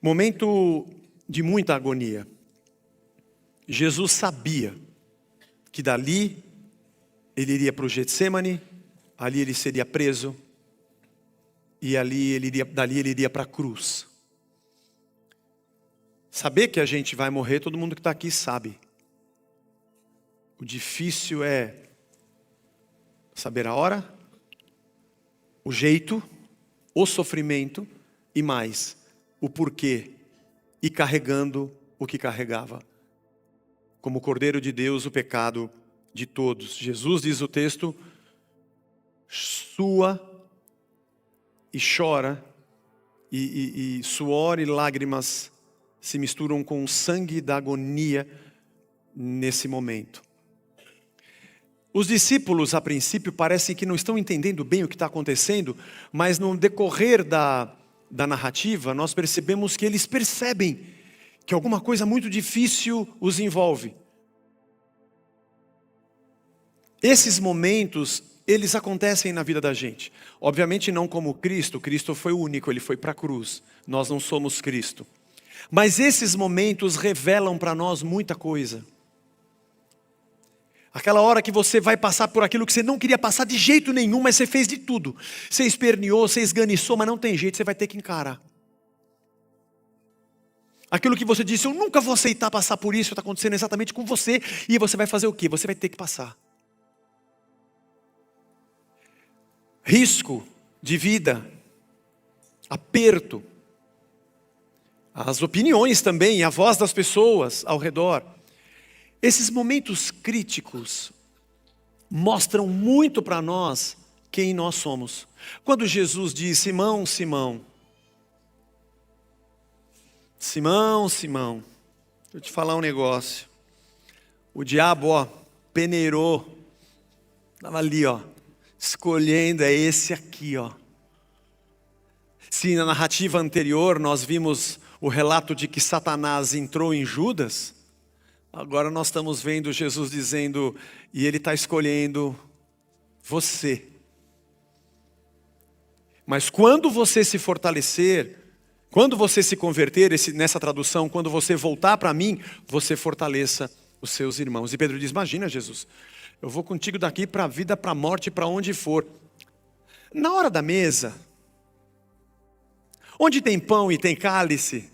Momento de muita agonia. Jesus sabia que dali ele iria para o Getsemane, ali ele seria preso e dali ele iria para a cruz. Saber que a gente vai morrer, todo mundo que está aqui sabe. O difícil é saber a hora, o jeito, o sofrimento e mais, o porquê, e carregando o que carregava. Como Cordeiro de Deus, o pecado de todos. Jesus, diz o texto, sua e chora, e suor e lágrimas se misturam com o sangue da agonia nesse momento. Os discípulos, a princípio, parecem que não estão entendendo bem o que está acontecendo, mas no decorrer da narrativa, nós percebemos que eles percebem que alguma coisa muito difícil os envolve. Esses momentos, eles acontecem na vida da gente. Obviamente não como Cristo. Cristo foi o único, ele foi para a cruz. Nós não somos Cristo. Mas esses momentos revelam para nós muita coisa. Aquela hora que você vai passar por aquilo que você não queria passar de jeito nenhum, mas você fez de tudo. Você esperneou, você esganiçou, mas não tem jeito, você vai ter que encarar. Aquilo que você disse, eu nunca vou aceitar passar por isso, está acontecendo exatamente com você, e você vai fazer o quê? Você vai ter que passar. Risco de vida, aperto, as opiniões também, a voz das pessoas ao redor. Esses momentos críticos mostram muito para nós quem nós somos. Quando Jesus diz, Simão, Simão, Simão, Simão, deixa eu te falar um negócio. O diabo, peneirou, estava ali, escolhendo, é esse aqui, Se na narrativa anterior nós vimos o relato de que Satanás entrou em Judas, agora nós estamos vendo Jesus dizendo, e Ele está escolhendo você. Mas quando você se fortalecer, quando você se converter, nessa tradução, quando você voltar para mim, você fortaleça os seus irmãos. E Pedro diz, imagina Jesus, eu vou contigo daqui para a vida, para a morte, para onde for. Na hora da mesa, onde tem pão e tem cálice,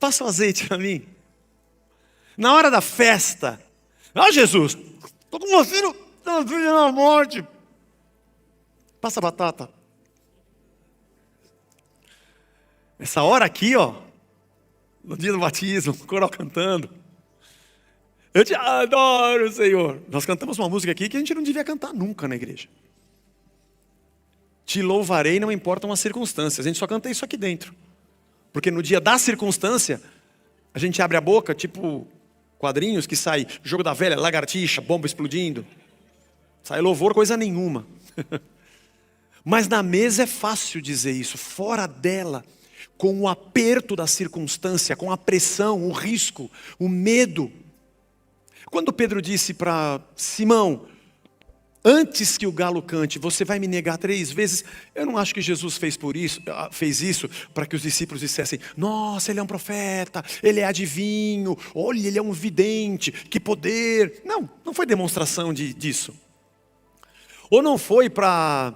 passa o azeite para mim. Na hora da festa, Jesus, estou com você na morte. Passa a batata. Essa hora aqui, no dia do batismo, o coral cantando. Eu te adoro, Senhor. Nós cantamos uma música aqui que a gente não devia cantar nunca na igreja. Te louvarei, não importam as circunstâncias. A gente só canta isso aqui dentro. Porque no dia da circunstância, a gente abre a boca, tipo quadrinhos que sai jogo da velha, lagartixa, bomba explodindo. Sai louvor, coisa nenhuma. Mas na mesa é fácil dizer isso. Fora dela, com o aperto da circunstância, com a pressão, o risco, o medo. Quando Pedro disse para Simão, antes que o galo cante, você vai me negar 3 vezes. Eu não acho que Jesus fez isso para que os discípulos dissessem, nossa, ele é um profeta, ele é adivinho, olha, ele é um vidente, que poder. Não foi demonstração disso. Ou não foi para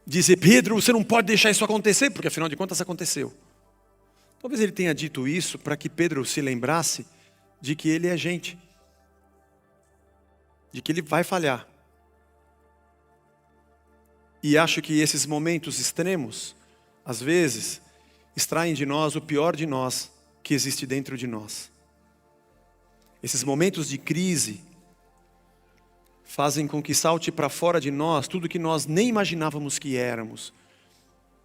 dizer, Pedro, você não pode deixar isso acontecer, porque afinal de contas aconteceu. Talvez ele tenha dito isso para que Pedro se lembrasse de que ele é gente, de que ele vai falhar. E acho que esses momentos extremos, às vezes, extraem de nós o pior de nós que existe dentro de nós. Esses momentos de crise fazem com que salte para fora de nós tudo que nós nem imaginávamos que éramos.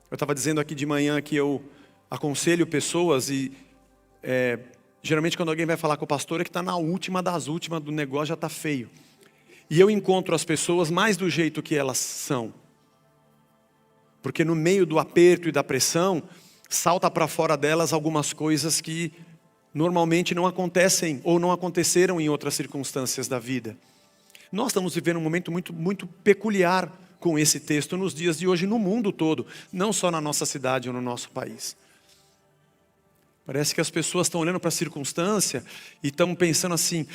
Eu estava dizendo aqui de manhã que eu aconselho pessoas e geralmente quando alguém vai falar com o pastor é que está na última das últimas do negócio, já está feio. E eu encontro as pessoas mais do jeito que elas são. Porque no meio do aperto e da pressão, salta para fora delas algumas coisas que normalmente não acontecem ou não aconteceram em outras circunstâncias da vida. Nós estamos vivendo um momento muito, muito peculiar com esse texto nos dias de hoje no mundo todo, não só na nossa cidade ou no nosso país. Parece que as pessoas estão olhando para a circunstância e estão pensando assim,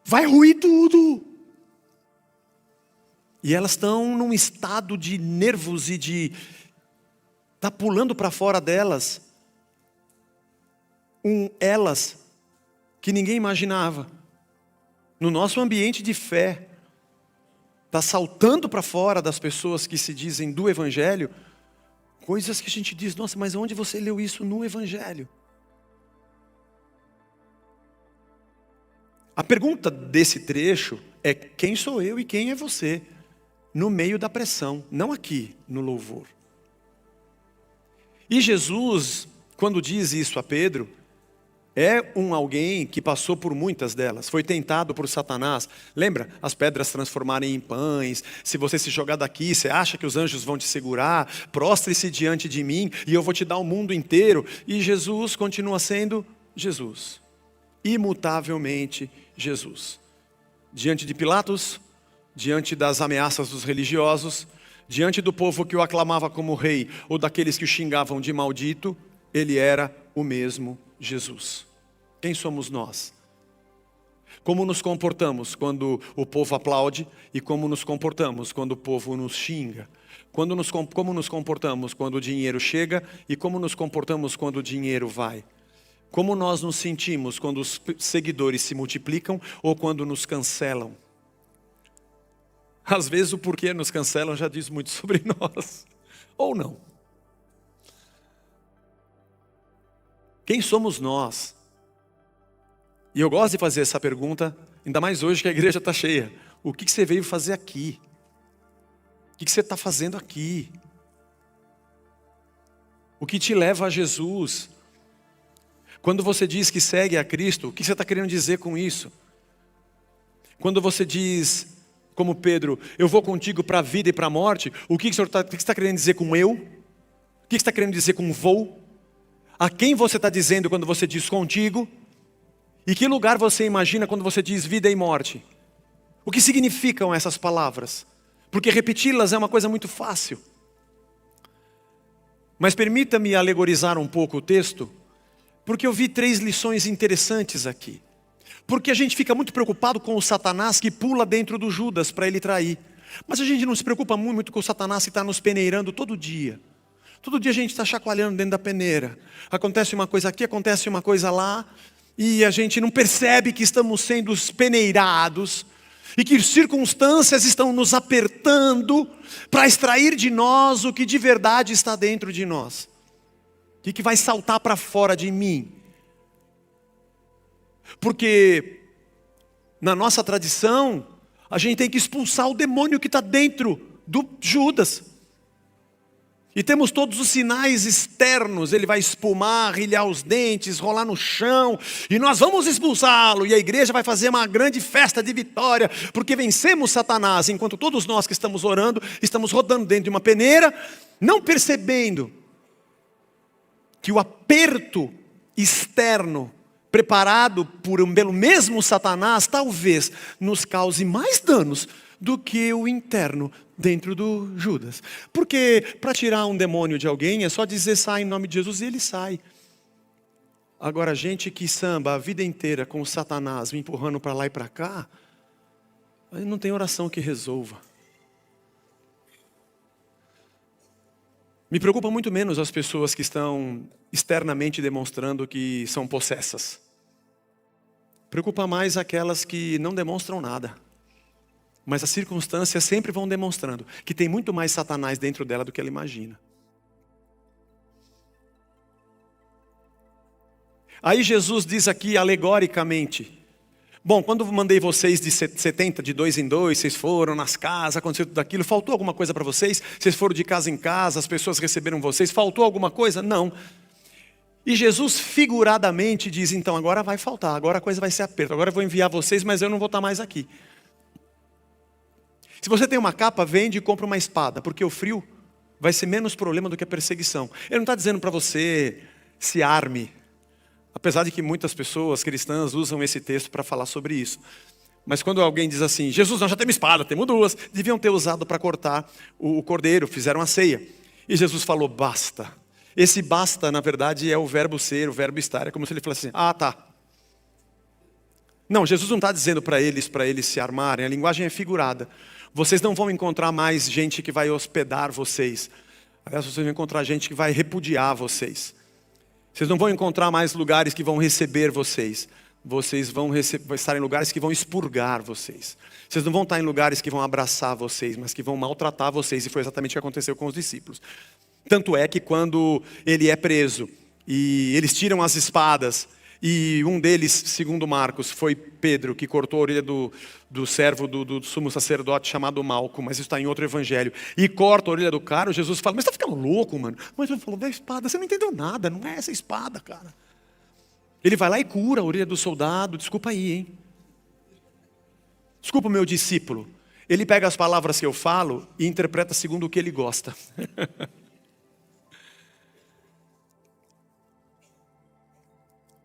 vai ruir tudo. E elas estão num estado de nervos e de tá pulando para fora delas elas que ninguém imaginava. No nosso ambiente de fé, está saltando para fora das pessoas que se dizem do Evangelho, coisas que a gente diz, nossa, mas onde você leu isso no Evangelho? A pergunta desse trecho é quem sou eu e quem é você? No meio da pressão, não aqui no louvor. E Jesus, quando diz isso a Pedro, é alguém que passou por muitas delas, foi tentado por Satanás. Lembra? As pedras transformarem em pães, se você se jogar daqui, você acha que os anjos vão te segurar? Prostre-se diante de mim e eu vou te dar o mundo inteiro. E Jesus continua sendo Jesus, imutavelmente Jesus. Diante de Pilatos, diante das ameaças dos religiosos, diante do povo que o aclamava como rei, ou daqueles que o xingavam de maldito, ele era o mesmo Jesus. Quem somos nós? Como nos comportamos quando o povo aplaude e como nos comportamos quando o povo nos xinga? Como nos comportamos quando o dinheiro chega e como nos comportamos quando o dinheiro vai? Como nós nos sentimos quando os seguidores se multiplicam ou quando nos cancelam? Às vezes o porquê nos cancelam já diz muito sobre nós, ou não. Quem somos nós? E eu gosto de fazer essa pergunta, ainda mais hoje que a igreja está cheia. O que você veio fazer aqui? O que você está fazendo aqui? O que te leva a Jesus? Quando você diz que segue a Cristo, o que você está querendo dizer com isso? Quando você diz, como Pedro, eu vou contigo para a vida e para a morte, o que você está querendo dizer com eu? O que você está querendo dizer com vou? A quem você está dizendo quando você diz contigo? E que lugar você imagina quando você diz vida e morte? O que significam essas palavras? Porque repeti-las é uma coisa muito fácil. Mas permita-me alegorizar um pouco o texto, porque eu vi 3 lições interessantes aqui. Porque a gente fica muito preocupado com o Satanás que pula dentro do Judas para ele trair. Mas a gente não se preocupa muito com o Satanás que está nos peneirando todo dia. Todo dia a gente está chacoalhando dentro da peneira. Acontece uma coisa aqui, acontece uma coisa lá. E a gente não percebe que estamos sendo peneirados. E que circunstâncias estão nos apertando para extrair de nós o que de verdade está dentro de nós. O que vai saltar para fora de mim. Porque na nossa tradição, a gente tem que expulsar o demônio que está dentro do Judas. E temos todos os sinais externos, ele vai espumar, rilhar os dentes, rolar no chão, e nós vamos expulsá-lo, e a igreja vai fazer uma grande festa de vitória, porque vencemos Satanás, enquanto todos nós que estamos orando, estamos rodando dentro de uma peneira, não percebendo que o aperto externo, preparado pelo mesmo Satanás, talvez nos cause mais danos do que o interno dentro do Judas. Porque para tirar um demônio de alguém é só dizer sai em nome de Jesus e ele sai. Agora a gente que samba a vida inteira com o Satanás me empurrando para lá e para cá, aí não tem oração que resolva. Me preocupa muito menos as pessoas que estão externamente demonstrando que são possessas. Preocupa mais aquelas que não demonstram nada. Mas as circunstâncias sempre vão demonstrando que tem muito mais Satanás dentro dela do que ela imagina. Aí Jesus diz aqui alegoricamente, bom, quando eu mandei vocês de 70, de 2 em 2, vocês foram nas casas, aconteceu tudo aquilo, faltou alguma coisa para vocês? Vocês foram de casa em casa, as pessoas receberam vocês, faltou alguma coisa? Não. E Jesus figuradamente diz, então agora vai faltar, agora a coisa vai ser aperto, agora eu vou enviar vocês, mas eu não vou estar mais aqui. Se você tem uma capa, vende e compra uma espada, porque o frio vai ser menos problema do que a perseguição. Ele não está dizendo para você se arme, apesar de que muitas pessoas cristãs usam esse texto para falar sobre isso. Mas quando alguém diz assim, Jesus, nós já temos espada, temos 2, deviam ter usado para cortar o cordeiro, fizeram a ceia. E Jesus falou, basta, Esse basta, na verdade, é o verbo ser, o verbo estar. É como se ele falasse assim, tá. Não, Jesus não está dizendo para eles se armarem, a linguagem é figurada. Vocês não vão encontrar mais gente que vai hospedar vocês. Aliás, vocês vão encontrar gente que vai repudiar vocês. Vocês não vão encontrar mais lugares que vão receber vocês. Vocês vão estar em lugares que vão expurgar vocês. Vocês não vão estar em lugares que vão abraçar vocês, mas que vão maltratar vocês. E foi exatamente o que aconteceu com os discípulos. Tanto é que quando ele é preso e eles tiram as espadas, e um deles, segundo Marcos, foi Pedro, que cortou a orelha do servo do sumo sacerdote chamado Malco, mas isso está em outro evangelho, e corta a orelha do cara, Jesus fala, mas você está ficando louco, mano? Mas ele falou, a espada, você não entendeu nada, não é essa espada, cara. Ele vai lá e cura a orelha do soldado, desculpa aí, hein? Desculpa o meu discípulo. Ele pega as palavras que eu falo e interpreta segundo o que ele gosta.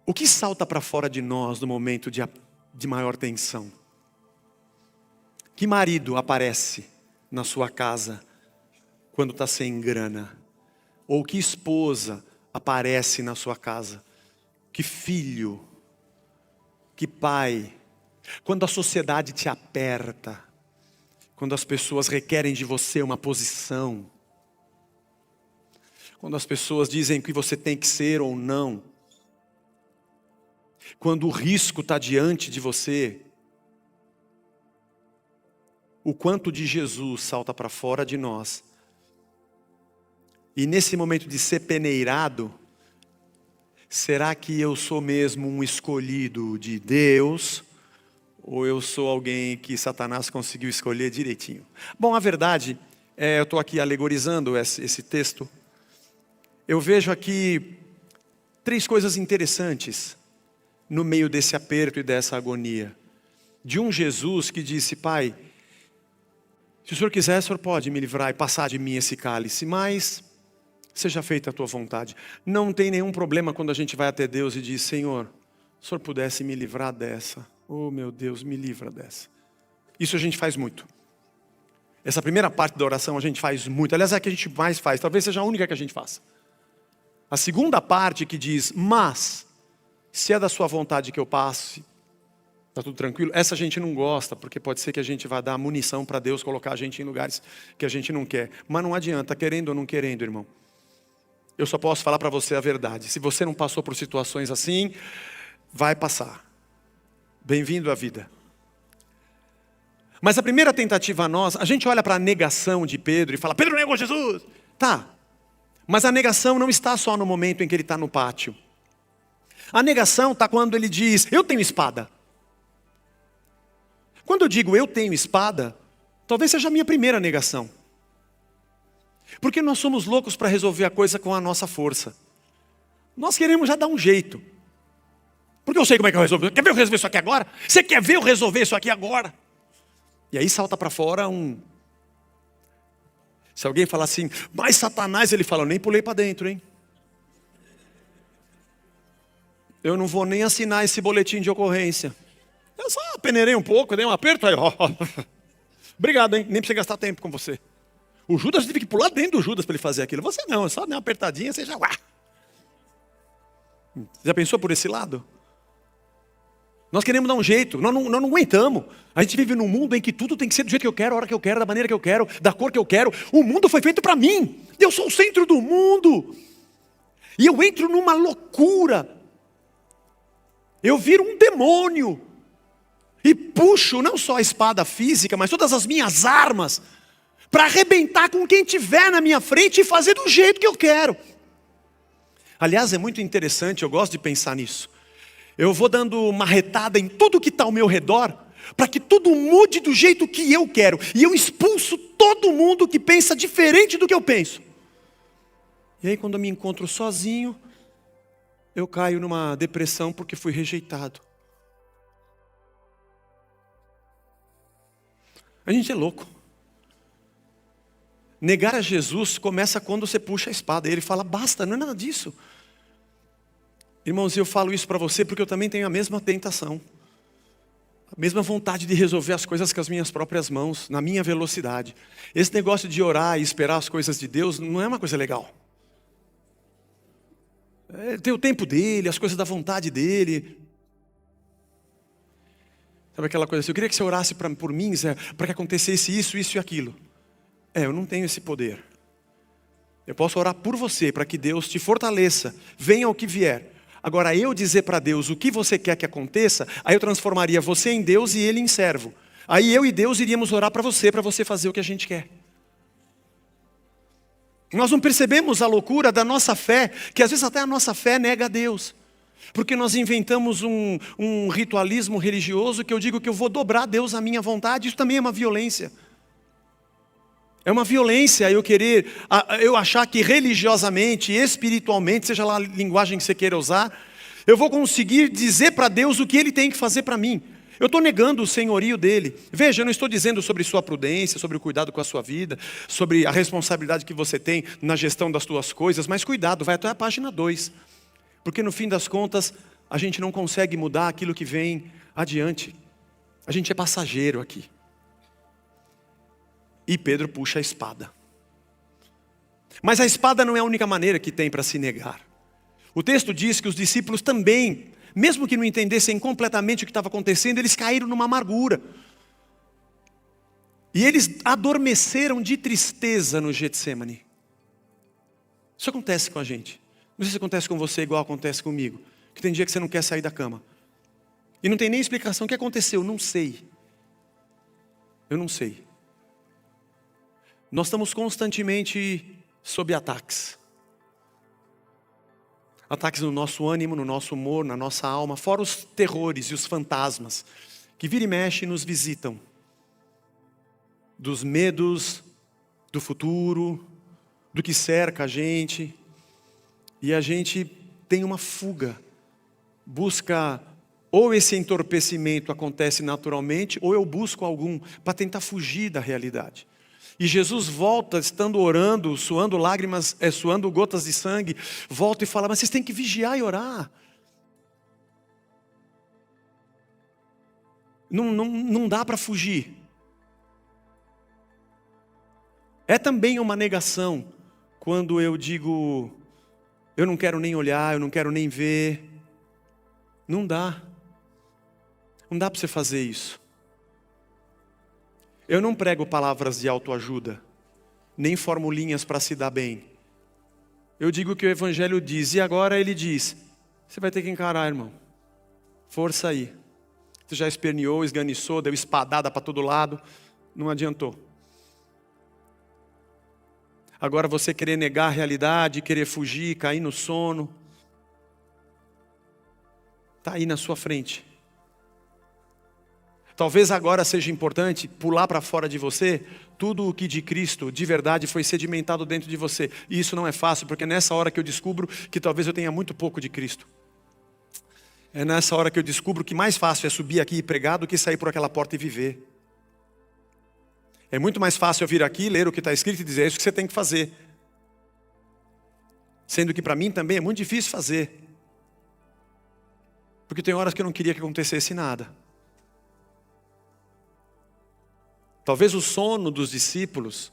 O que salta para fora de nós no momento de maior tensão? Que marido aparece na sua casa quando está sem grana? Ou que esposa aparece na sua casa? Que filho? Que pai? Quando a sociedade te aperta, quando as pessoas requerem de você uma posição, quando as pessoas dizem que você tem que ser ou não, quando o risco está diante de você, o quanto de Jesus salta para fora de nós. E nesse momento de ser peneirado, será que eu sou mesmo um escolhido de Deus? Ou eu sou alguém que Satanás conseguiu escolher direitinho? Bom, a verdade, eu estou aqui alegorizando esse texto. Eu vejo aqui 3 coisas interessantes no meio desse aperto e dessa agonia. De um Jesus que disse, Pai, se o Senhor quiser, o Senhor pode me livrar e passar de mim esse cálice, mas seja feita a tua vontade. Não tem nenhum problema quando a gente vai até Deus e diz, Senhor, se o Senhor pudesse me livrar dessa, oh meu Deus, me livra dessa. Isso a gente faz muito. Essa primeira parte da oração a gente faz muito, aliás é a que a gente mais faz, talvez seja a única que a gente faça. A segunda parte que diz, mas, se é da sua vontade que eu passe, está tudo tranquilo, essa a gente não gosta, porque pode ser que a gente vá dar munição para Deus, colocar a gente em lugares que a gente não quer. Mas não adianta, querendo ou não querendo, irmão. Eu só posso falar para você a verdade. Se você não passou por situações assim, vai passar. Bem-vindo à vida. Mas a primeira tentativa a gente olha para a negação de Pedro e fala, Pedro negou Jesus. Tá, mas a negação não está só no momento em que ele está no pátio. A negação está quando ele diz, eu tenho espada. Quando eu digo eu tenho espada, talvez seja a minha primeira negação. Porque nós somos loucos para resolver a coisa com a nossa força. Nós queremos já dar um jeito. Porque eu sei como é que eu resolvo. Quer ver eu resolver isso aqui agora? Você quer ver eu resolver isso aqui agora? E aí salta para fora Se alguém falar assim, mas Satanás, ele fala, eu nem pulei para dentro, hein? Eu não vou nem assinar esse boletim de ocorrência. Eu só peneirei um pouco, dei um aperto, aí, obrigado, hein? Nem precisa gastar tempo com você. O Judas teve que pular dentro do Judas para ele fazer aquilo. Você não, só dar uma apertadinha, você já... Já pensou por esse lado? Nós queremos dar um jeito, nós não aguentamos. A gente vive num mundo em que tudo tem que ser do jeito que eu quero, a hora que eu quero, da maneira que eu quero, da cor que eu quero. O mundo foi feito para mim. Eu sou o centro do mundo. E eu entro numa loucura. Eu viro um demônio. E puxo não só a espada física, mas todas as minhas armas para arrebentar com quem tiver na minha frente e fazer do jeito que eu quero. Aliás, é muito interessante, eu gosto de pensar nisso. Eu vou dando uma retada em tudo que está ao meu redor, para que tudo mude do jeito que eu quero. E eu expulso todo mundo que pensa diferente do que eu penso. E aí quando eu me encontro sozinho, eu caio numa depressão porque fui rejeitado. A gente é louco. Negar a Jesus começa quando você puxa a espada. E ele fala, basta, não é nada disso. Irmãos, eu falo isso para você porque eu também tenho a mesma tentação. A mesma vontade de resolver as coisas com as minhas próprias mãos, na minha velocidade. Esse negócio de orar e esperar as coisas de Deus não é uma coisa legal. Tem o tempo dele, as coisas da vontade dele. Sabe aquela coisa assim, eu queria que você orasse por mim, Zé, para que acontecesse isso, isso e aquilo. Eu não tenho esse poder. Eu posso orar por você, para que Deus te fortaleça, venha o que vier. Agora, eu dizer para Deus o que você quer que aconteça, aí eu transformaria você em Deus e ele em servo. Aí eu e Deus iríamos orar para você fazer o que a gente quer. Nós não percebemos a loucura da nossa fé, que às vezes até a nossa fé nega a Deus. Porque nós inventamos um ritualismo religioso que eu digo que eu vou dobrar a Deus à minha vontade, isso também é uma violência. É uma violência eu achar que religiosamente, espiritualmente, seja lá a linguagem que você queira usar, eu vou conseguir dizer para Deus o que Ele tem que fazer para mim. Eu estou negando o senhorio dele. Veja, eu não estou dizendo sobre sua prudência, sobre o cuidado com a sua vida, sobre a responsabilidade que você tem na gestão das suas coisas, mas cuidado, vai até a página 2. Porque no fim das contas, a gente não consegue mudar aquilo que vem adiante. A gente é passageiro aqui. E Pedro puxa a espada. Mas a espada não é a única maneira que tem para se negar. O texto diz que os discípulos também, mesmo que não entendessem completamente o que estava acontecendo, eles caíram numa amargura. E eles adormeceram de tristeza no Getsêmani. Isso acontece com a gente. Não sei se acontece com você igual acontece comigo. Que tem dia que você não quer sair da cama. E não tem nem explicação. O que aconteceu? Não sei. Eu não sei. Nós estamos constantemente sob ataques. Ataques no nosso ânimo, no nosso humor, na nossa alma. Fora os terrores e os fantasmas que vira e mexe nos visitam. Dos medos, do futuro, do que cerca a gente. E a gente tem uma fuga. Busca, ou esse entorpecimento acontece naturalmente, ou eu busco algum para tentar fugir da realidade. E Jesus volta, estando orando, suando lágrimas, suando gotas de sangue, volta e fala, mas vocês têm que vigiar e orar. Não dá para fugir. É também uma negação quando eu digo, eu não quero nem olhar, eu não quero nem ver. Não dá. Não dá para você fazer isso. Eu não prego palavras de autoajuda, nem formulinhas para se dar bem. Eu digo o que o Evangelho diz, e agora ele diz, você vai ter que encarar, irmão. Força aí. Você já esperneou, esganiçou, deu espadada para todo lado, não adiantou. Agora você querer negar a realidade, querer fugir, cair no sono, está aí na sua frente. Talvez agora seja importante pular para fora de você tudo o que de Cristo, de verdade, foi sedimentado dentro de você. E isso não é fácil, porque é nessa hora que eu descubro que talvez eu tenha muito pouco de Cristo. É nessa hora que eu descubro que mais fácil é subir aqui e pregar do que sair por aquela porta e viver. É muito mais fácil eu vir aqui, ler o que está escrito e dizer, é isso que você tem que fazer. Sendo que para mim também é muito difícil fazer. Porque tem horas que eu não queria que acontecesse nada. Talvez o sono dos discípulos,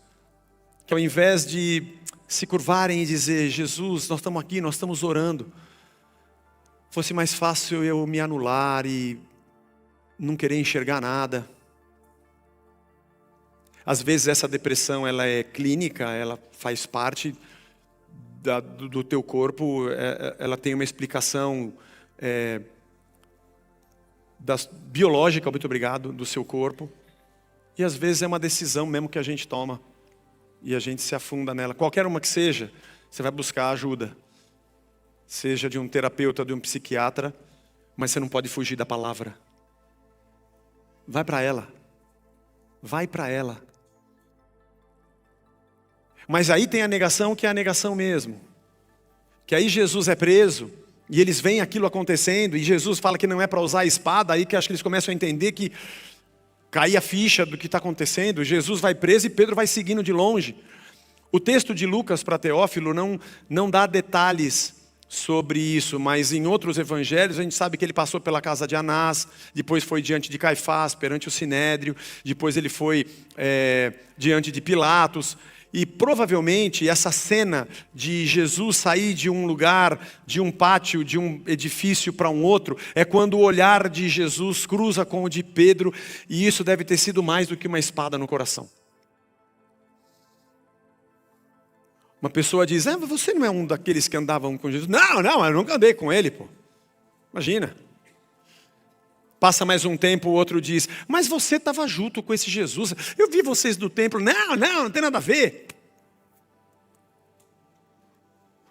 que ao invés de se curvarem e dizer, Jesus, nós estamos aqui, nós estamos orando, fosse mais fácil eu me anular e não querer enxergar nada. Às vezes essa depressão ela é clínica, ela faz parte do teu corpo, ela tem uma explicação biológica, muito obrigado, do seu corpo. E às vezes é uma decisão mesmo que a gente toma. E a gente se afunda nela. Qualquer uma que seja, você vai buscar ajuda. Seja de um terapeuta, de um psiquiatra. Mas você não pode fugir da palavra. Vai para ela. Vai para ela. Mas aí tem a negação que é a negação mesmo. Que aí Jesus é preso. E eles veem aquilo acontecendo. E Jesus fala que não é para usar a espada. Aí que acho que eles começam a entender que cai a ficha do que está acontecendo. Jesus vai preso e Pedro vai seguindo de longe. O texto de Lucas para Teófilo não dá detalhes sobre isso, mas em outros evangelhos a gente sabe que ele passou pela casa de Anás, depois foi diante de Caifás, perante o Sinédrio, depois ele foi diante de Pilatos. E provavelmente essa cena de Jesus sair de um lugar, de um pátio, de um edifício para um outro, é quando o olhar de Jesus cruza com o de Pedro, e isso deve ter sido mais do que uma espada no coração. Uma pessoa diz, você não é um daqueles que andavam com Jesus? Não, eu nunca andei com ele, pô. Imagina. Passa mais um tempo, o outro diz, mas você estava junto com esse Jesus. Eu vi vocês do templo. Não tem nada a ver.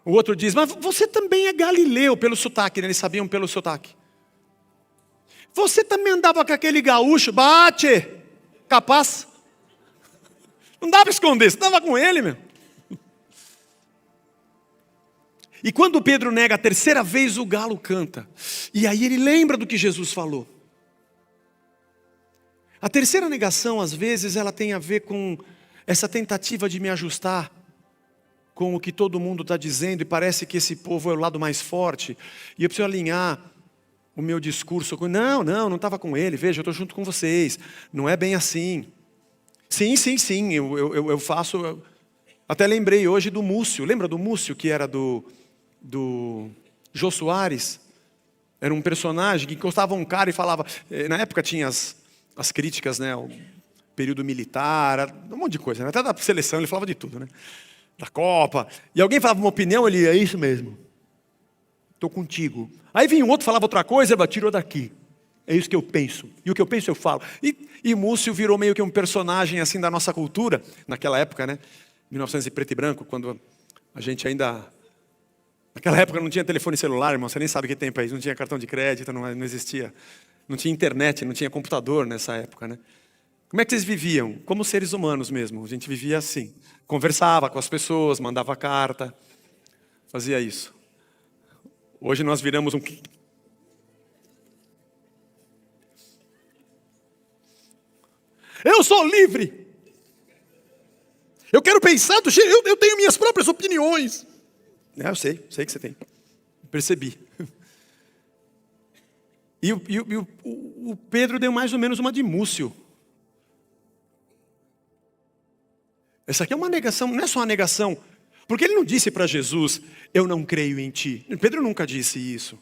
O outro diz, mas você também é galileu, pelo sotaque, né? Eles sabiam pelo sotaque. Você também andava com aquele gaúcho, bate, capaz. Não dá para esconder, você estava com ele, meu. E quando Pedro nega a terceira vez, o galo canta. E aí ele lembra do que Jesus falou. A terceira negação, às vezes, ela tem a ver com essa tentativa de me ajustar com o que todo mundo está dizendo, e parece que esse povo é o lado mais forte, e eu preciso alinhar o meu discurso com, não estava com ele, veja, eu estou junto com vocês, não é bem assim. Sim, eu faço, até lembrei hoje do Múcio, lembra do Múcio, que era do Jô Soares? Era um personagem que encostava um cara e falava, na época tinha as críticas, né, ao período militar, um monte de coisa, né? Até da seleção ele falava de tudo, né? Da Copa, e alguém falava uma opinião, ele, é isso mesmo, estou contigo. Aí vinha um outro, falava outra coisa, ele tirou daqui, é isso que eu penso, e o que eu penso eu falo. E Múcio virou meio que um personagem assim da nossa cultura, naquela época, né? 1900 e preto e branco, quando a gente ainda... Naquela época não tinha telefone celular, irmão, você nem sabe que tempo é isso, não tinha cartão de crédito, não existia... Não tinha internet, não tinha computador nessa época, né? Como é que vocês viviam? Como seres humanos mesmo. A gente vivia assim. Conversava com as pessoas, mandava carta. Fazia isso. Hoje nós viramos um... Eu sou livre. Eu quero pensar do jeito... Eu tenho minhas próprias opiniões. Eu sei que você tem. Percebi. E o Pedro deu mais ou menos uma de Múcio. Essa aqui é uma negação, não é só uma negação. Porque ele não disse para Jesus, eu não creio em ti. Pedro nunca disse isso.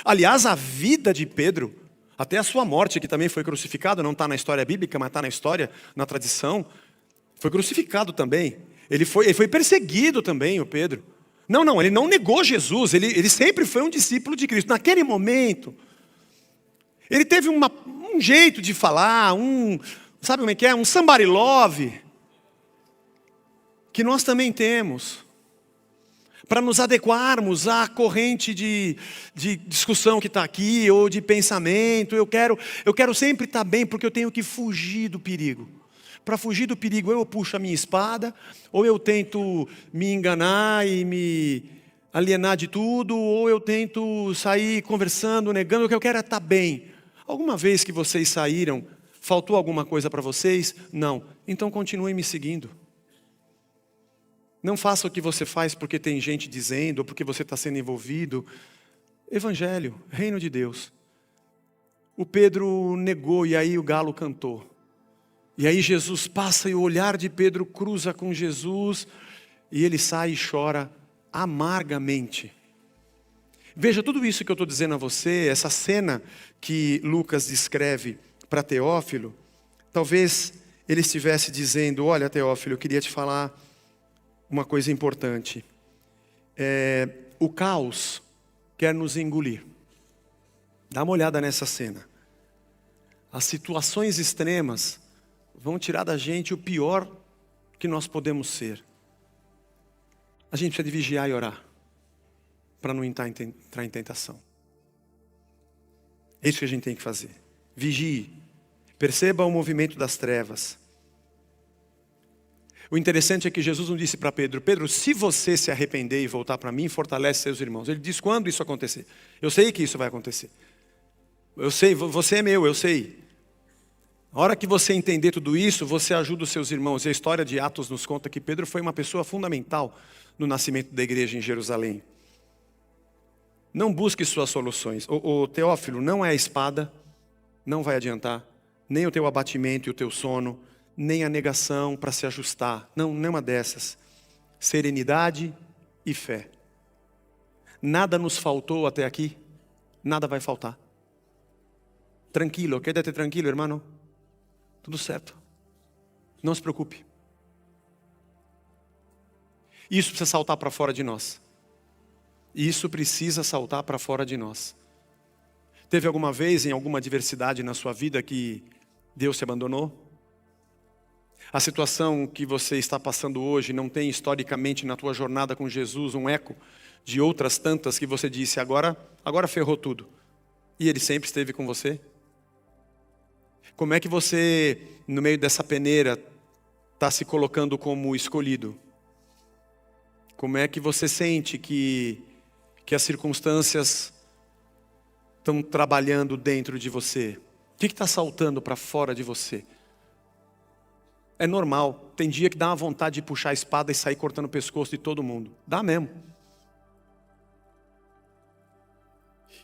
Aliás, a vida de Pedro, até a sua morte, que também foi crucificado, não está na história bíblica, mas está na história, na tradição, foi crucificado também. Ele foi perseguido também, o Pedro. Não, ele não negou Jesus, ele sempre foi um discípulo de Cristo. Naquele momento... Ele teve um jeito de falar, sabe como é que é? Um somebody love, que nós também temos, para nos adequarmos à corrente de discussão que está aqui, ou de pensamento. Eu quero sempre estar bem, porque eu tenho que fugir do perigo. Para fugir do perigo, ou eu puxo a minha espada, ou eu tento me enganar e me alienar de tudo, ou eu tento sair conversando, negando. O que eu quero é estar bem. Alguma vez que vocês saíram, faltou alguma coisa para vocês? Não. Então continuem me seguindo. Não faça o que você faz porque tem gente dizendo, ou porque você está sendo envolvido. Evangelho, reino de Deus. O Pedro negou e aí o galo cantou. E aí Jesus passa e o olhar de Pedro cruza com Jesus e ele sai e chora amargamente. Veja, tudo isso que eu estou dizendo a você, essa cena que Lucas descreve para Teófilo, talvez ele estivesse dizendo, olha Teófilo, eu queria te falar uma coisa importante. O caos quer nos engolir. Dá uma olhada nessa cena. As situações extremas vão tirar da gente o pior que nós podemos ser. A gente precisa de vigiar e orar, para não entrar em tentação. É isso que a gente tem que fazer. Vigie. Perceba o movimento das trevas. O interessante é que Jesus não disse para Pedro, Pedro, se você se arrepender e voltar para mim, fortalece seus irmãos. Ele diz quando isso acontecer. Eu sei que isso vai acontecer. Eu sei, você é meu, eu sei. A hora que você entender tudo isso, você ajuda os seus irmãos. E a história de Atos nos conta que Pedro foi uma pessoa fundamental no nascimento da igreja em Jerusalém. Não busque suas soluções. O Teófilo, não é a espada, não vai adiantar, nem o teu abatimento e o teu sono, nem a negação para se ajustar. Não, nenhuma dessas. Serenidade e fé. Nada nos faltou até aqui, nada vai faltar. Tranquilo, quédate tranquilo, hermano. Tudo certo. Não se preocupe. Isso precisa saltar para fora de nós. Isso precisa saltar para fora de nós. Teve alguma vez, em alguma adversidade na sua vida, que Deus te abandonou? A situação que você está passando hoje não tem historicamente na tua jornada com Jesus um eco de outras tantas que você disse, agora ferrou tudo. E Ele sempre esteve com você? Como é que você, no meio dessa peneira, está se colocando como escolhido? Como é que você sente que as circunstâncias estão trabalhando dentro de você? O que está saltando para fora de você? É normal, tem dia que dá uma vontade de puxar a espada e sair cortando o pescoço de todo mundo. Dá mesmo.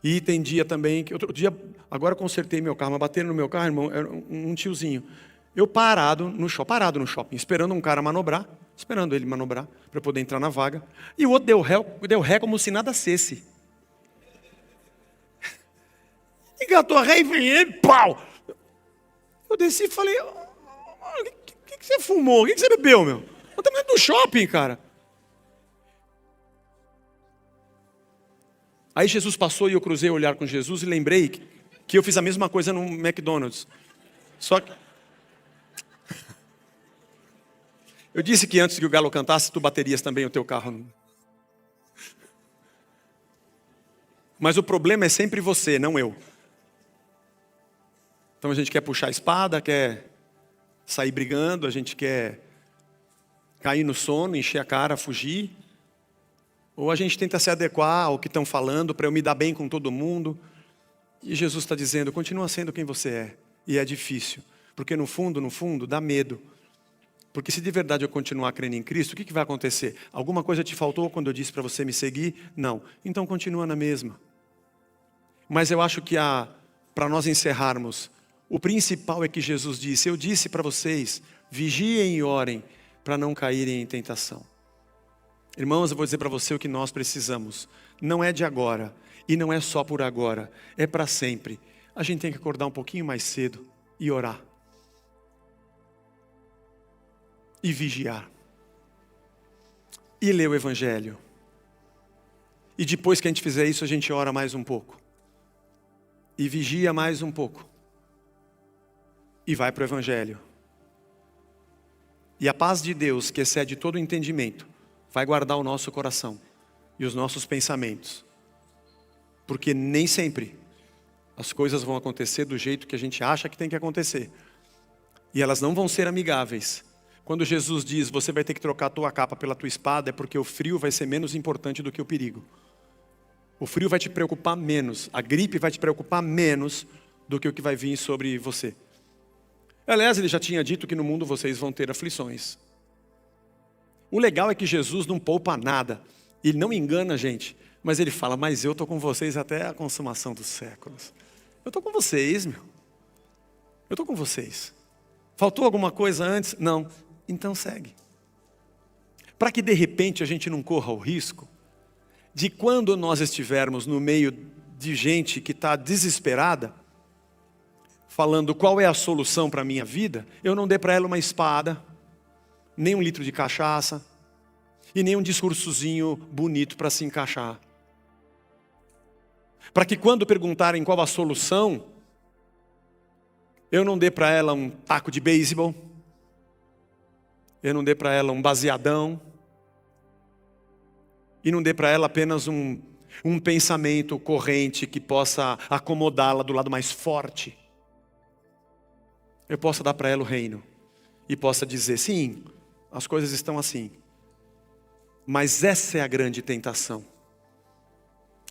E tem dia também, que outro dia, agora eu consertei meu carro, mas bateram no meu carro, irmão, era um tiozinho. Eu parado no shopping, esperando um cara manobrar, esperando ele manobrar, para poder entrar na vaga. E o outro deu ré como se nada cesse. Engatou a ré e vem, pau! Eu desci e falei, o que você fumou? O que você bebeu, meu? Eu estava dentro do shopping, cara. Aí Jesus passou e eu cruzei o olhar com Jesus e lembrei que eu fiz a mesma coisa no McDonald's. Só que eu disse que antes que o galo cantasse, tu baterias também o teu carro. Mas o problema é sempre você, não eu. Então a gente quer puxar a espada, quer sair brigando, a gente quer cair no sono, encher a cara, fugir. Ou a gente tenta se adequar ao que estão falando para eu me dar bem com todo mundo. E Jesus está dizendo, continua sendo quem você é. E é difícil, porque no fundo, dá medo. Porque se de verdade eu continuar crendo em Cristo, o que vai acontecer? Alguma coisa te faltou quando eu disse para você me seguir? Não. Então continua na mesma. Mas eu acho que para nós encerrarmos, o principal é que Jesus disse, eu disse para vocês, vigiem e orem para não caírem em tentação. Irmãos, eu vou dizer para você o que nós precisamos. Não é de agora, e não é só por agora, é para sempre. A gente tem que acordar um pouquinho mais cedo e orar. E vigiar. E ler o Evangelho. E depois que a gente fizer isso, a gente ora mais um pouco. E vigia mais um pouco. E vai para o Evangelho. E a paz de Deus, que excede todo o entendimento, vai guardar o nosso coração e os nossos pensamentos. Porque nem sempre as coisas vão acontecer do jeito que a gente acha que tem que acontecer. E elas não vão ser amigáveis. Quando Jesus diz, você vai ter que trocar a tua capa pela tua espada, é porque o frio vai ser menos importante do que o perigo. O frio vai te preocupar menos, a gripe vai te preocupar menos do que o que vai vir sobre você. Aliás, ele já tinha dito que no mundo vocês vão ter aflições. O legal é que Jesus não poupa nada. Ele não engana a gente. Mas ele fala, mas eu estou com vocês até a consumação dos séculos. Eu estou com vocês, meu. Eu estou com vocês. Faltou alguma coisa antes? Não. Então segue. Para que de repente a gente não corra o risco de quando nós estivermos no meio de gente que está desesperada, falando qual é a solução para a minha vida, eu não dê para ela uma espada, nem um litro de cachaça, e nem um discursozinho bonito para se encaixar. Para que quando perguntarem qual a solução, eu não dê para ela um taco de beisebol, eu não dê para ela um baseadão, e não dê para ela apenas um pensamento corrente que possa acomodá-la do lado mais forte. Eu possa dar para ela o reino, e possa dizer, sim, as coisas estão assim. Mas essa é a grande tentação.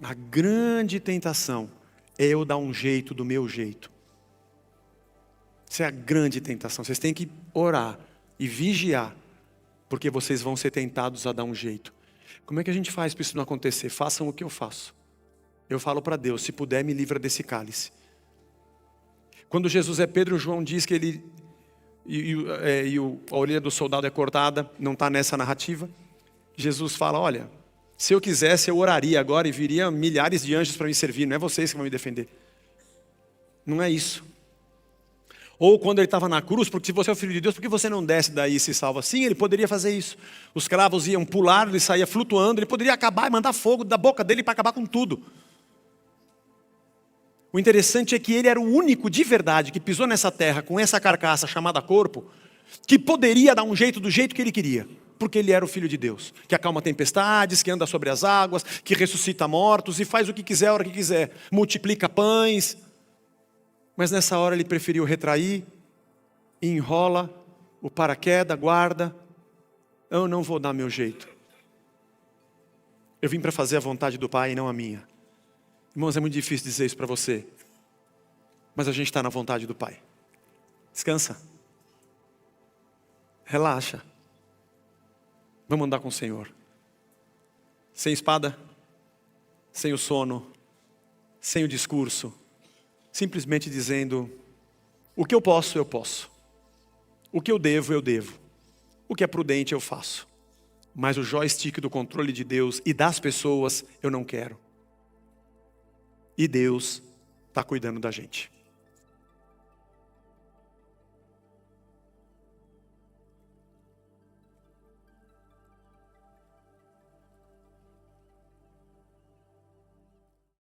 A grande tentação é eu dar um jeito do meu jeito. Essa é a grande tentação. Vocês têm que orar e vigiar, porque vocês vão ser tentados a dar um jeito. Como é que a gente faz para isso não acontecer? Façam o que eu faço. Eu falo para Deus, se puder me livra desse cálice. Quando Jesus é Pedro, João diz que ele a orelha do soldado é cortada, não está nessa narrativa. Jesus fala, olha, se eu quisesse eu oraria agora e viria milhares de anjos para me servir, não é vocês que vão me defender. Não é isso. Ou quando ele estava na cruz, porque se você é o Filho de Deus, por que você não desce daí e se salva? Sim, ele poderia fazer isso. Os cravos iam pular, ele saía flutuando, ele poderia acabar e mandar fogo da boca dele para acabar com tudo. O interessante é que ele era o único de verdade que pisou nessa terra com essa carcaça chamada corpo, que poderia dar um jeito do jeito que ele queria. Porque ele era o Filho de Deus, que acalma tempestades, que anda sobre as águas, que ressuscita mortos e faz o que quiser a hora que quiser, multiplica pães. Mas nessa hora ele preferiu retrair, e enrola o paraquedas, guarda. Eu não vou dar meu jeito. Eu vim para fazer a vontade do Pai e não a minha. Irmãos, é muito difícil dizer isso para você, mas a gente está na vontade do Pai. Descansa. Relaxa. Vamos andar com o Senhor. Sem espada, sem o sono, sem o discurso. Simplesmente dizendo, o que eu posso, eu posso. O que eu devo, eu devo. O que é prudente, eu faço. Mas o joystick do controle de Deus e das pessoas, eu não quero. E Deus está cuidando da gente.